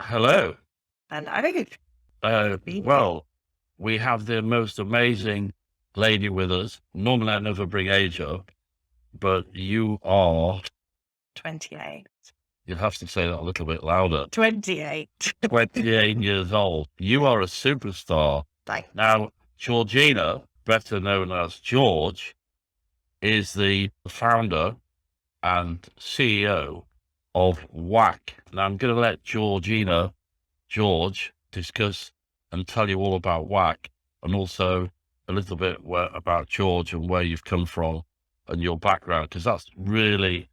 Hello. And I think Well, we have the most amazing lady with us. Normally, I never bring age up, but you are, 28. you'll have to say that a little bit louder, 28. 28 years old. You are a superstar. Thanks. Now, Georgina, better known as George, is the founder and CEO of WAC. Now, I'm going to let George, discuss and tell you all about WAC and also a little bit about George and where you've come from and your background, because that's really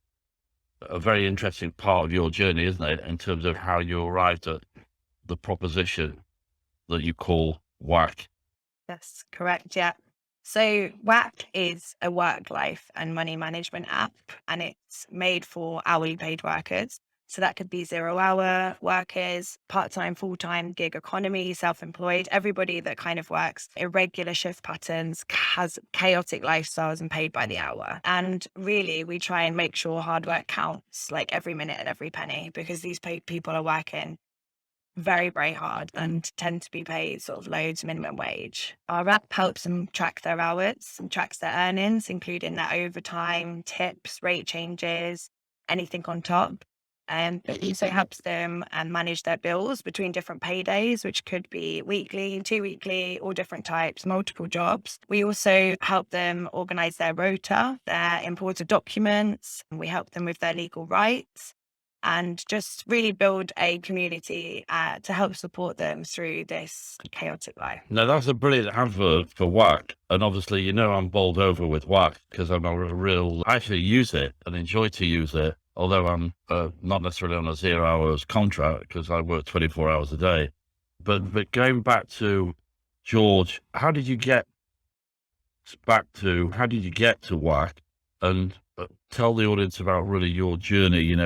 a very interesting part of your journey, isn't it, in terms of how you arrived at the proposition that you call WAC. That's correct. Yeah. So WAC is a work life and money management app, and it's made for hourly paid workers. So that could be 0 hour workers, part-time, full-time, gig economy, self-employed, everybody that kind of works irregular shift patterns, has chaotic lifestyles and paid by the hour. And really, we try and make sure hard work counts, like every minute and every penny, because these people are working very, very hard and tend to be paid sort of loads minimum wage. Our app helps them track their hours and tracks their earnings, including their overtime, tips, rate changes, anything on top. And it also helps them manage their bills between different paydays, which could be weekly, 2 weekly, all different types, multiple jobs. We also help them organize their rota, their imported documents, and we help them with their legal rights and just really build a community to help support them through this chaotic life. Now, that's a brilliant advert for WAC. And obviously, I'm bowled over with WAC because I actually use it and enjoy to use it, although I'm not necessarily on a 0 hours contract because I work 24 hours a day. But going back to George, how did you get to WAC? And tell the audience about really your journey,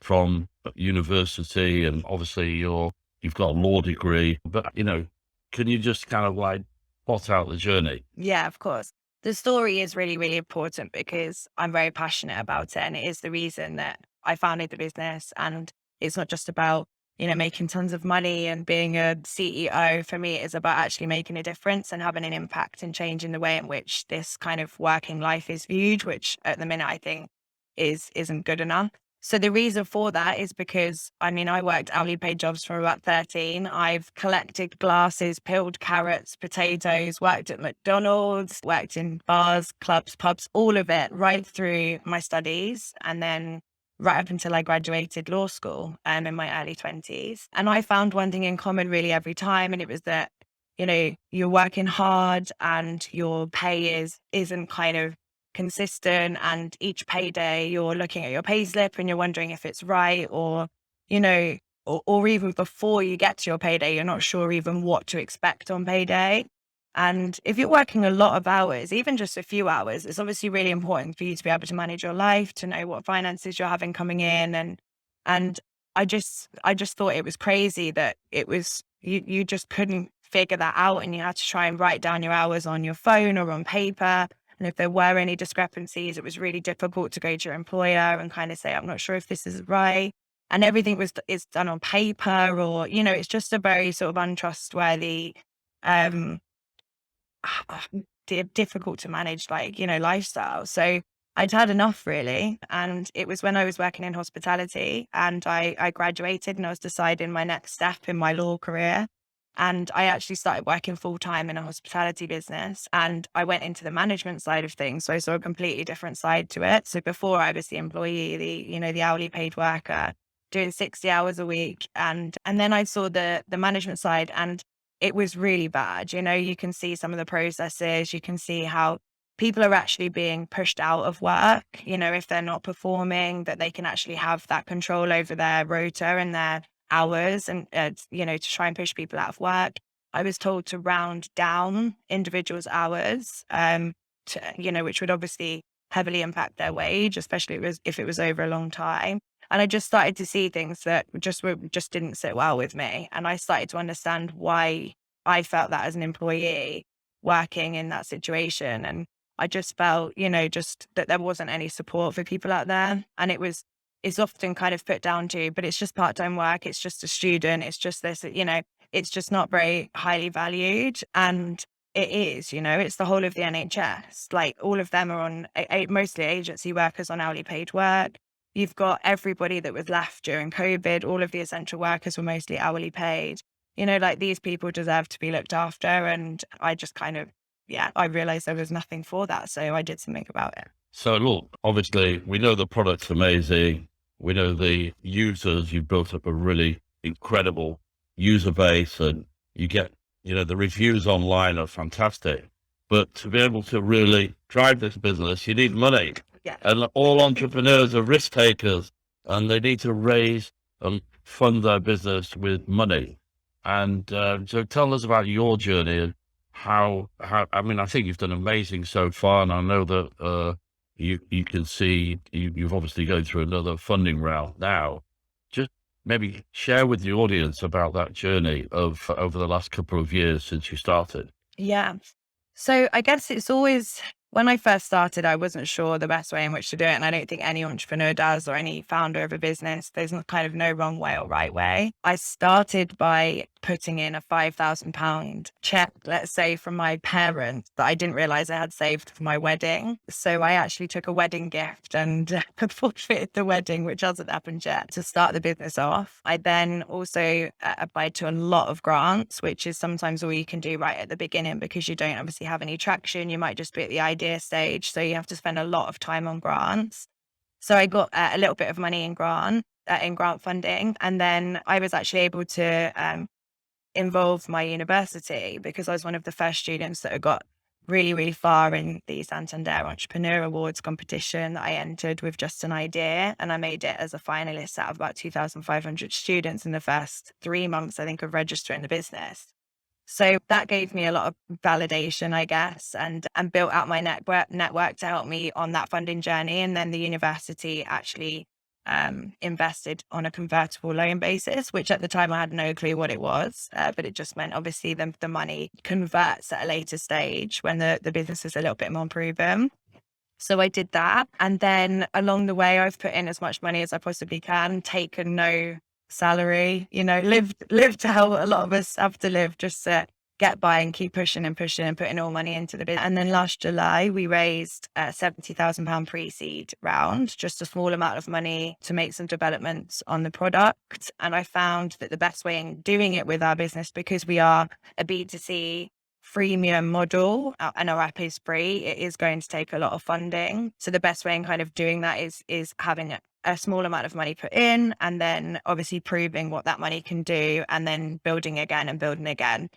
from university, and obviously you've got a law degree, but can you just kind of like plot out the journey? Yeah, of course. The story is really, really important because I'm very passionate about it. And it is the reason that I founded the business. And it's not just about, making tons of money and being a CEO. For me, it is about actually making a difference and having an impact and changing the way in which this kind of working life is viewed, which at the minute I think isn't good enough. So the reason for that is because, I worked hourly paid jobs from about 13. I've collected glasses, peeled carrots, potatoes, worked at McDonald's, worked in bars, clubs, pubs, all of it right through my studies. And then right up until I graduated law school in my early 20s. And I found one thing in common really every time. And it was that, you're working hard and your pay isn't kind of consistent, and each payday you're looking at your pay slip and you're wondering if it's right, or or even before you get to your payday you're not sure even what to expect on payday. And if you're working a lot of hours, even just a few hours, it's obviously really important for you to be able to manage your life, to know what finances you're having coming in. And I just thought it was crazy that it was you just couldn't figure that out, and you had to try and write down your hours on your phone or on paper. And if there were any discrepancies, it was really difficult to go to your employer and kind of say, I'm not sure if this is right. And everything is done on paper, or, it's just a very sort of untrustworthy, um, difficult to manage, lifestyle. So I'd had enough really. And it was when I was working in hospitality and I graduated and I was deciding my next step in my law career. And I actually started working full time in a hospitality business, and I went into the management side of things. So I saw a completely different side to it. So before I was the employee, the hourly paid worker doing 60 hours a week. And then I saw the management side, and it was really bad. You can see some of the processes, you can see how people are actually being pushed out of work, if they're not performing, that they can actually have that control over their rota and their hours, and to try and push people out of work. I was told to round down individuals' hours, which would obviously heavily impact their wage, especially if it was over a long time. And I just started to see things that just didn't sit well with me, and I started to understand why I felt that as an employee working in that situation. And I just felt, just that there wasn't any support for people out there, and it was is often kind of put down to, but it's just part-time work. It's just a student. It's just this, it's just not very highly valued. And it is, it's the whole of the NHS. Like all of them are on mostly agency workers on hourly paid work. You've got everybody that was left during COVID. All of the essential workers were mostly hourly paid. Like these people deserve to be looked after. And I just kind of, I realized there was nothing for that. So I did something about it. So look, obviously we know the product's amazing. We know the users, you've built up a really incredible user base, and you get, the reviews online are fantastic. But to be able to really drive this business, you need money. Yeah. And all entrepreneurs are risk takers, and they need to raise and fund their business with money. And so tell us about your journey and how, I mean, I think you've done amazing so far. And I know that you can see you've obviously going through another funding round now. Just maybe share with the audience about that journey of over the last couple of years since you started. Yeah. So I guess it's always, when I first started, I wasn't sure the best way in which to do it. And I don't think any entrepreneur does, or any founder of a business. There's kind of no wrong way or right way. I started by putting in a £5,000 check, let's say, from my parents that I didn't realize I had saved for my wedding. So I actually took a wedding gift and forfeited the wedding, which hasn't happened yet, to start the business off. I then also applied to a lot of grants, which is sometimes all you can do right at the beginning because you don't obviously have any traction. You might just be at the idea stage. So you have to spend a lot of time on grants. So I got a little bit of money in grant funding. And then I was actually able to involve my university because I was one of the first students that had got really, really far in the Santander Entrepreneur Awards competition that I entered with just an idea. And I made it as a finalist out of about 2,500 students in the first 3 months, I think, of registering the business. So that gave me a lot of validation, I guess, and built out my network to help me on that funding journey. And then the university actually invested on a convertible loan basis, which at the time I had no clue what it was, but it just meant obviously the money converts at a later stage when the business is a little bit more proven. So I did that. And then along the way, I've put in as much money as I possibly can, taken no salary, lived how a lot of us have to live, just to get by and keep pushing and pushing and putting all money into the business. And then last July, we raised a £70,000 pre-seed round, just a small amount of money to make some developments on the product. And I found that the best way in doing it with our business, because we are a B2C freemium model and our app is free, it is going to take a lot of funding. So the best way in kind of doing that is having a small amount of money put in, and then obviously proving what that money can do, and then building again and building again.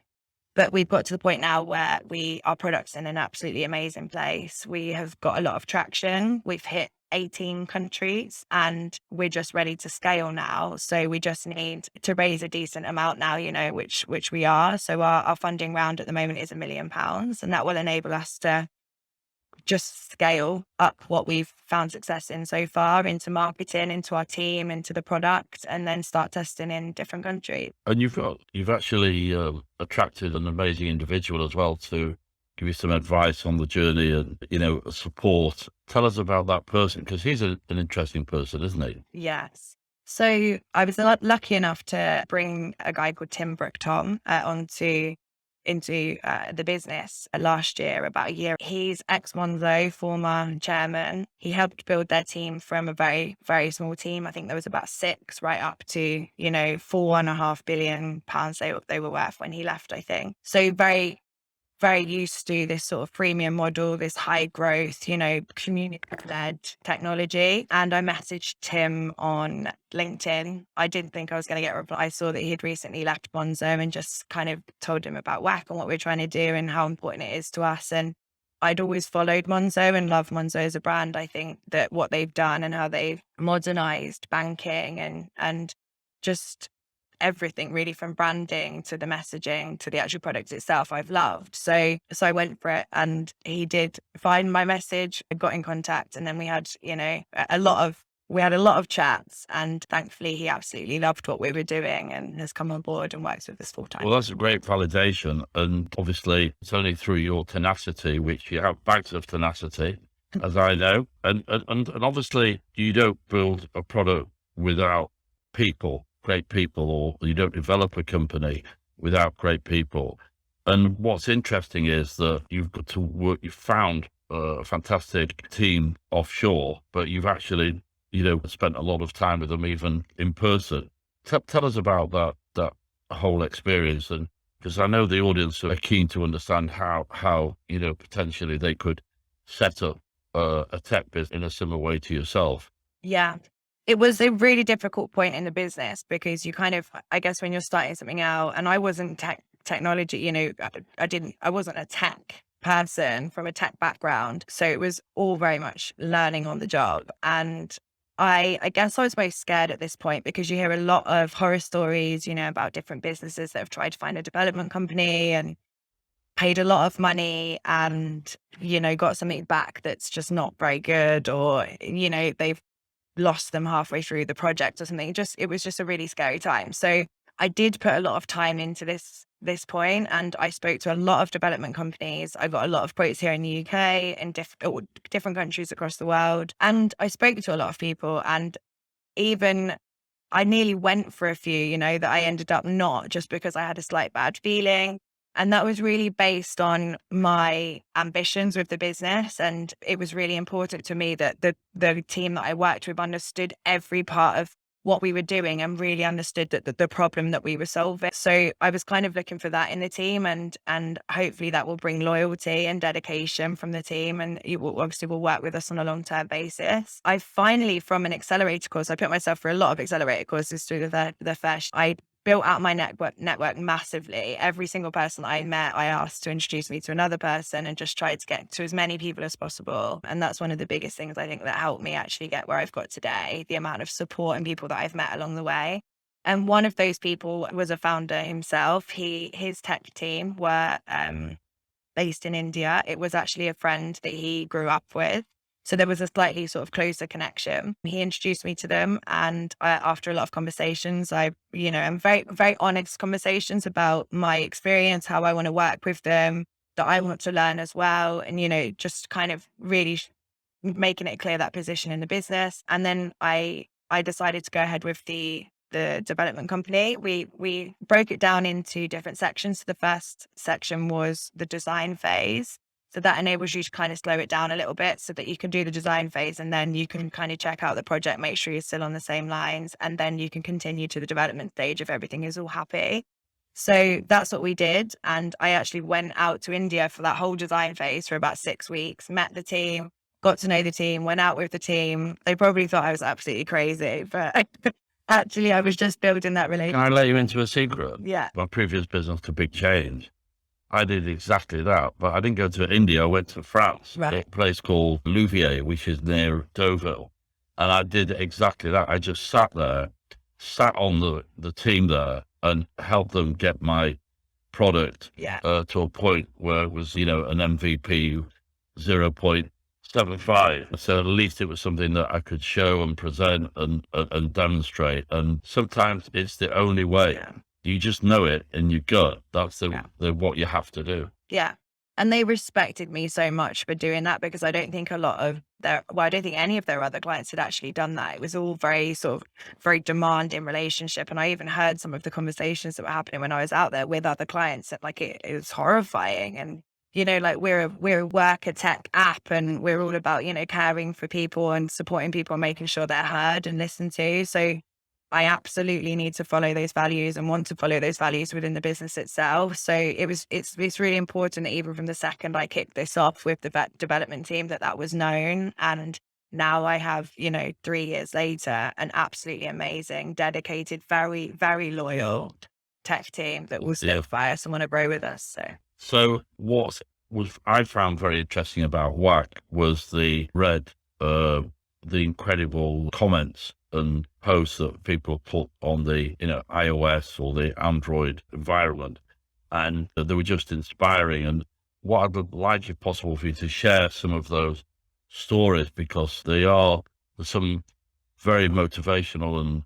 But we've got to the point now where our product's in an absolutely amazing place. We have got a lot of traction. We've hit 18 countries and we're just ready to scale now. So we just need to raise a decent amount now, which we are. So our funding round at the moment is £1 million, and that will enable us to just scale up what we've found success in so far into marketing, into our team, into the product, and then start testing in different countries. And you've actually attracted an amazing individual as well to give you some advice on the journey and, support. Tell us about that person, because he's an interesting person, isn't he? Yes. So I was lucky enough to bring a guy called Tim Brooktom into the business last year, about a year. He's ex-Monzo, former chairman. He helped build their team from a very, very small team. I think there was about 6 right up to, £4.5 billion they were worth when he left, I think. So very, very used to this sort of freemium model, this high growth, community-led technology. And I messaged Tim on LinkedIn. I didn't think I was going to get a reply. I saw that he had recently left Monzo and just kind of told him about WAC and what we're trying to do and how important it is to us. And I'd always followed Monzo and loved Monzo as a brand. I think that what they've done and how they've modernized banking and just everything really, from branding to the messaging to the actual product itself, I've loved. So I went for it, and he did find my message, got in contact, and then we had, a lot of chats, and thankfully he absolutely loved what we were doing and has come on board and works with us full time. Well, that's a great validation. And obviously it's only through your tenacity, which you have bags of tenacity, as I know. And obviously you don't build a product without great people, or you don't develop a company without great people. And what's interesting is that you've got to work, you've found a fantastic team offshore, but you've actually, spent a lot of time with them even in person. Tell us about that whole experience, and because I know the audience are keen to understand how potentially they could set up a tech business in a similar way to yourself. Yeah. It was a really difficult point in the business because you kind of, I guess, when you're starting something out, and I wasn't technology, I wasn't a tech person from a tech background. So it was all very much learning on the job. And I guess I was most scared at this point because you hear a lot of horror stories, about different businesses that have tried to find a development company and paid a lot of money and, got something back that's just not very good, or, they've lost them halfway through the project or something. It was just a really scary time. So I did put a lot of time into this point, and I spoke to a lot of development companies. I got a lot of quotes here in the UK and different countries across the world. And I spoke to a lot of people, and even I nearly went for a few, that I ended up not, just because I had a slight bad feeling. And that was really based on my ambitions with the business. And it was really important to me that the team that I worked with understood every part of what we were doing and really understood that the problem that we were solving. So I was kind of looking for that in the team, and hopefully that will bring loyalty and dedication from the team, and you will obviously will work with us on a long-term basis. I finally, from an accelerator course, I put myself through a lot of accelerator courses through the Fairhall. I built out my network massively. Every single person that I met, I asked to introduce me to another person, and just tried to get to as many people as possible. And that's one of the biggest things I think that helped me actually get where I've got today, the amount of support and people that I've met along the way. And one of those people was a founder himself. His tech team were based in India. It was actually a friend that he grew up with. So there was a slightly sort of closer connection. He introduced me to them. And after a lot of conversations, and very, very honest conversations about my experience, how I want to work with them, that I want to learn as well. And, just kind of really making it clear that position in the business. And then I decided to go ahead with the development company. We broke it down into different sections. So the first section was the design phase. So that enables you to kind of slow it down a little bit so that you can do the design phase, and then you can kind of check out the project, make sure you're still on the same lines, and then you can continue to the development stage if everything is all happy. So that's what we did. And I actually went out to India for that whole design phase for about 6 weeks, met the team, got to know the team, went out with the team. They probably thought I was absolutely crazy, but actually I was just building that Can I relationship. let you into a secret? Yeah. My previous business took a big change. I did exactly that, but I didn't go to India. I went to France, Right. a place called Louviers, which is near Deauville. And I did exactly that. I just sat there, sat on the team there, and helped them get my product Yeah. to a point where it was, an MVP 0.75. So at least it was something that I could show and present and demonstrate. And sometimes it's the only way. Yeah. You just know it in your gut. That's Yeah. the what you have to do. Yeah. And they respected me so much for doing that, because I don't think I don't think any of their other clients had actually done that. It was all very sort of very demanding relationship. And I even heard some of the conversations that were happening when I was out there with other clients, that like it was horrifying. And, like we're a worker tech app, and we're all about, caring for people and supporting people and making sure they're heard and listened to. So I absolutely need to follow those values and want to follow those values within the business itself. So it's really important that even from the second I kicked this off with the development team, that was known. And now I have, 3 years later, an absolutely amazing, dedicated, very, very loyal tech team that will Yeah. stick by us and want to grow with us. So what was I found very interesting about Whack was the incredible comments and posts that people put on the iOS or the Android environment, and they were just inspiring. And what I would like, if possible, for you to share some of those stories, because there's some very motivational and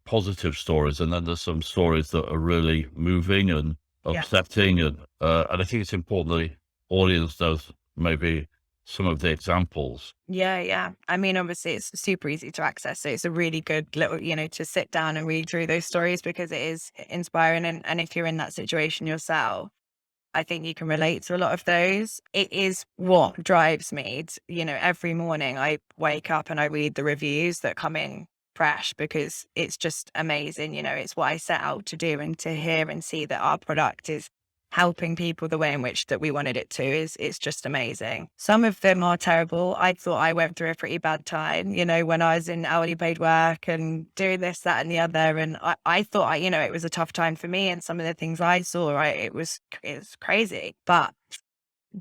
positive stories, and then there's some stories that are really moving and Yeah. upsetting, and I think it's important the audience does maybe some of the examples. Yeah, yeah. I mean, obviously, it's super easy to access. So it's a really good little, to sit down and read through those stories because it is inspiring. And if you're in that situation yourself, I think you can relate to a lot of those. It is what drives me. Every morning I wake up and I read the reviews that come in fresh because it's just amazing. It's what I set out to do, and to hear and see that our product is helping people the way in which that we wanted it to is it's just amazing. Some of them are terrible. I thought I went through a pretty bad time, when I was in hourly paid work and doing this, that, and the other. And I thought it was a tough time for me, and some of the things I saw, right, it's crazy. But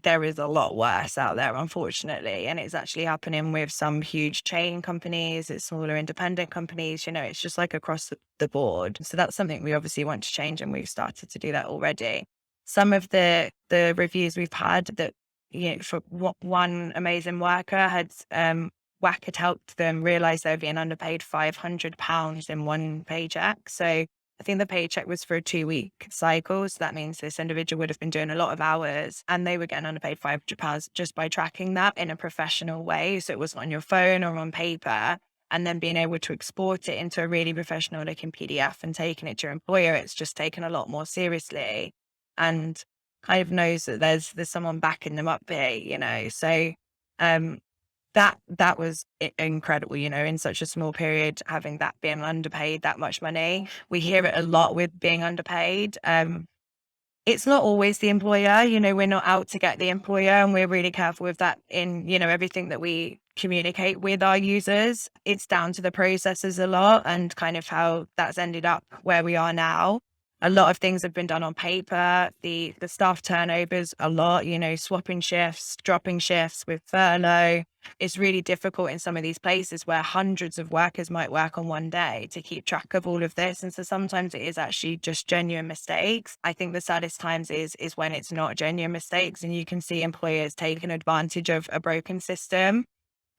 there is a lot worse out there, unfortunately. And it's actually happening with some huge chain companies, it's smaller independent companies, it's just like across the board. So that's something we obviously want to change, and we've started to do that already. Some of the reviews we've had that, for one amazing worker had, WAC had helped them realize they were being underpaid £500 in one paycheck. So I think the paycheck was for a 2-week cycle. So that means this individual would have been doing a lot of hours and they were getting underpaid £500 just by tracking that in a professional way. So it wasn't on your phone or on paper. And then being able to export it into a really professional looking PDF and taking it to your employer, it's just taken a lot more seriously, and kind of knows that there's someone backing them up here. So that was incredible, in such a small period, having that being underpaid that much money. We hear it a lot with being underpaid. It's not always the employer, we're not out to get the employer, and we're really careful with that in, everything that we communicate with our users. It's down to the processes a lot and kind of how that's ended up where we are now. A lot of things have been done on paper. The staff turnovers a lot, swapping shifts, dropping shifts with furlough. It's really difficult in some of these places where hundreds of workers might work on one day to keep track of all of this. And so sometimes it is actually just genuine mistakes. I think the saddest times is when it's not genuine mistakes and you can see employers taking advantage of a broken system.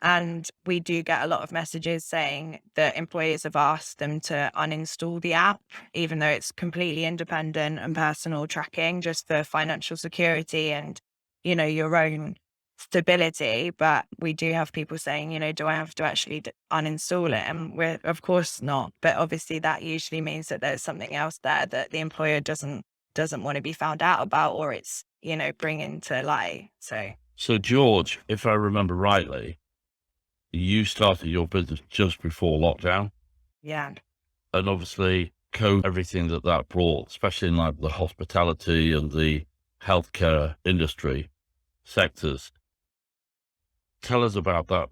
And we do get a lot of messages saying that employers have asked them to uninstall the app, even though it's completely independent and personal tracking, just for financial security and, your own stability. But we do have people saying, do I have to actually uninstall it? And we're, of course not. But obviously that usually means that there's something else there that the employer doesn't want to be found out about, or it's, bringing to light. So, George, if I remember rightly, you started your business just before lockdown, Yeah. and obviously everything that brought, especially in like the hospitality and the healthcare industry sectors. Tell us about that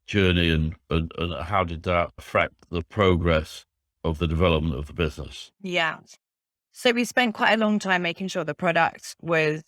journey and how did that affect the progress of the development of the business? Yeah. So we spent quite a long time making sure the product was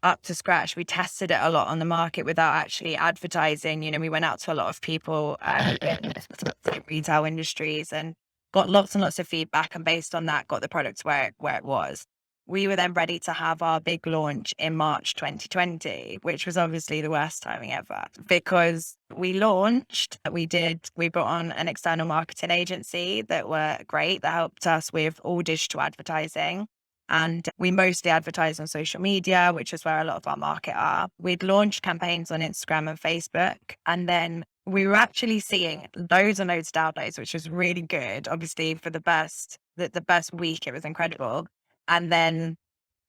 up to scratch. We tested it a lot on the market without actually advertising. We went out to a lot of people in retail industries and got lots and lots of feedback. And based on that, got the product where it was. We were then ready to have our big launch in March 2020, which was obviously the worst timing ever because we launched, we brought on an external marketing agency that were great, that helped us with all digital advertising. And we mostly advertise on social media, which is where a lot of our market are. We'd launched campaigns on Instagram and Facebook, and then we were actually seeing loads and loads of downloads, which was really good. Obviously, for the best week, it was incredible. And then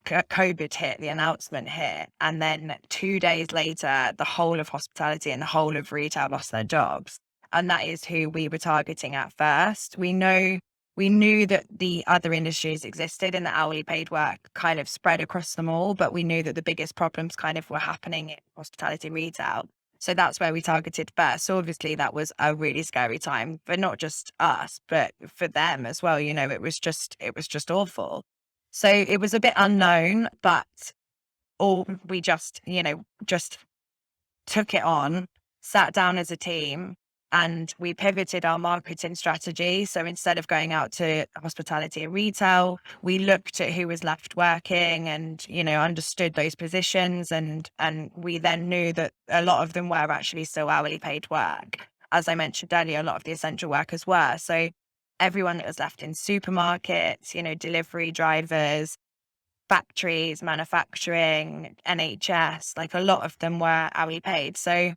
COVID hit, the announcement hit, and then 2 days later, the whole of hospitality and the whole of retail lost their jobs. And that is who we were targeting at first. We knew that the other industries existed and the hourly paid work kind of spread across them all, but we knew that the biggest problems kind of were happening in hospitality and retail. So that's where we targeted first. So obviously that was a really scary time for not just us, but for them as well. It was just awful. So it was a bit unknown, but we just took it on, sat down as a team, and we pivoted our marketing strategy. So instead of going out to hospitality and retail, we looked at who was left working and, understood those positions. And we then knew that a lot of them were actually still hourly paid work. As I mentioned earlier, a lot of the essential workers were. So everyone that was left in supermarkets, delivery drivers, factories, manufacturing, NHS, like a lot of them were hourly paid. So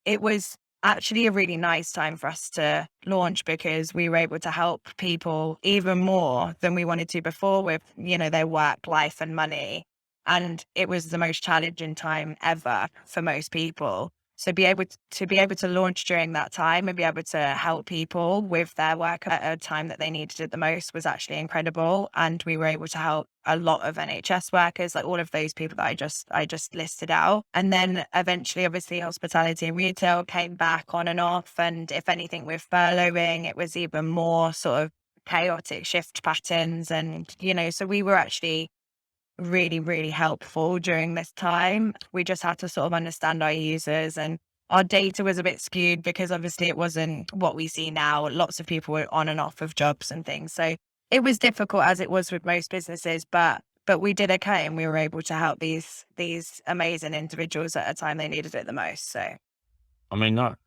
it was actually a really nice time for us to launch because we were able to help people even more than we wanted to before with, their work, life and money. And it was the most challenging time ever for most people. So be able to launch during that time and be able to help people with their work at a time that they needed it the most was actually incredible. And we were able to help a lot of NHS workers, like all of those people that I just listed out. And then eventually, obviously, hospitality and retail came back on and off. And if anything, with furloughing, it was even more sort of chaotic shift patterns. And, so we were actually really, really helpful during this time. We just had to sort of understand our users, and our data was a bit skewed because obviously it wasn't what we see now. Lots of people were on and off of jobs and things. So it was difficult as it was with most businesses, but we did okay and we were able to help these amazing individuals at a time they needed it the most. So I mean, that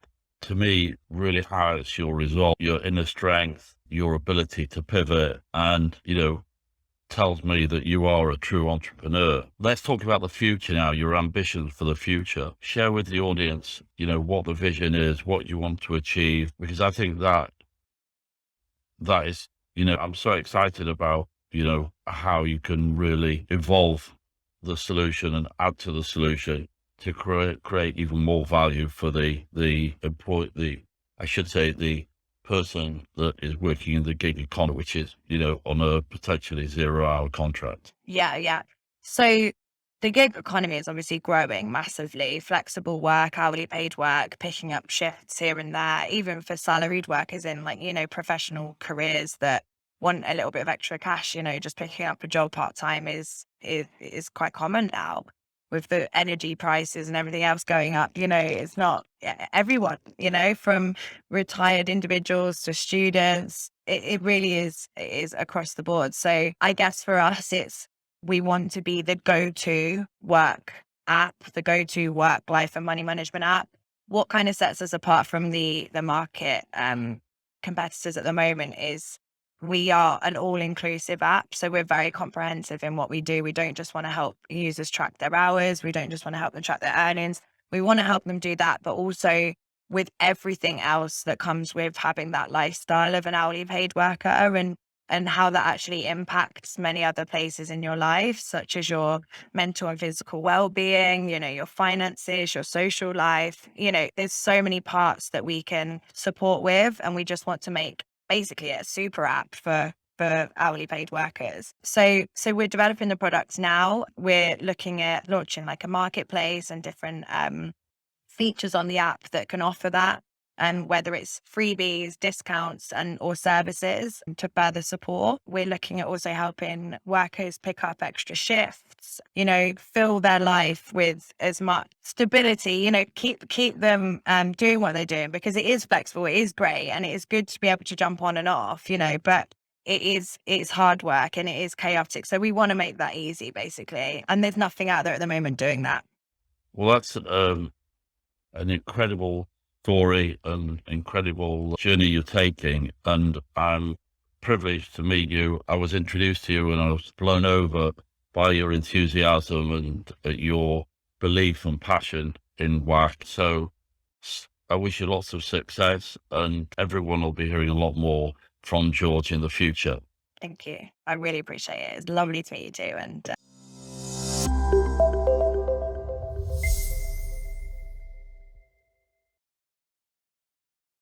to me really highlights your resolve, your inner strength, your ability to pivot, and, tells me that you are a true entrepreneur. Let's talk about the future now, your ambitions for the future. Share with the audience, what the vision is, what you want to achieve, because I think that is, I'm so excited about, how you can really evolve the solution and add to the solution to create even more value for the employee, I should say, the person that is working in the gig economy, which is, on a potentially 0-hour contract. yeah. So the gig economy is obviously growing massively. Flexible work, hourly paid work, picking up shifts here and there, even for salaried workers in professional careers that want a little bit of extra cash, just picking up a job part-time is quite common now. With the energy prices and everything else going up, it's not everyone, from retired individuals to students. It really is across the board. So I guess for us, we want to be the go-to work app, the go-to work, life and money management app. What kind of sets us apart from the market competitors at the moment is we are an all-inclusive app. So we're very comprehensive in what we do. We don't just want to help users track their hours. We don't just want to help them track their earnings. We want to help them do that, but also with everything else that comes with having that lifestyle of an hourly paid worker, and how that actually impacts many other places in your life, such as your mental and physical well-being, your finances, your social life. There's so many parts that we can support with, and we just want to make basically a super app for hourly paid workers. So we're developing the products now. We're looking at launching like a marketplace and different features on the app that can offer that, and whether it's freebies, discounts, or services to further support. We're looking at also helping workers pick up extra shifts, fill their life with as much stability, keep them doing what they're doing, because it is flexible, it is great, and it is good to be able to jump on and off, but it's hard work and it is chaotic. So we want to make that easy, basically. And there's nothing out there at the moment doing that. Well, that's an incredible story, an incredible journey you're taking, and I'm privileged to meet you. I was introduced to you and I was blown over by your enthusiasm and your belief and passion in WAC. So I wish you lots of success, and everyone will be hearing a lot more from George in the future. Thank you. I really appreciate it. It's lovely to meet you too. And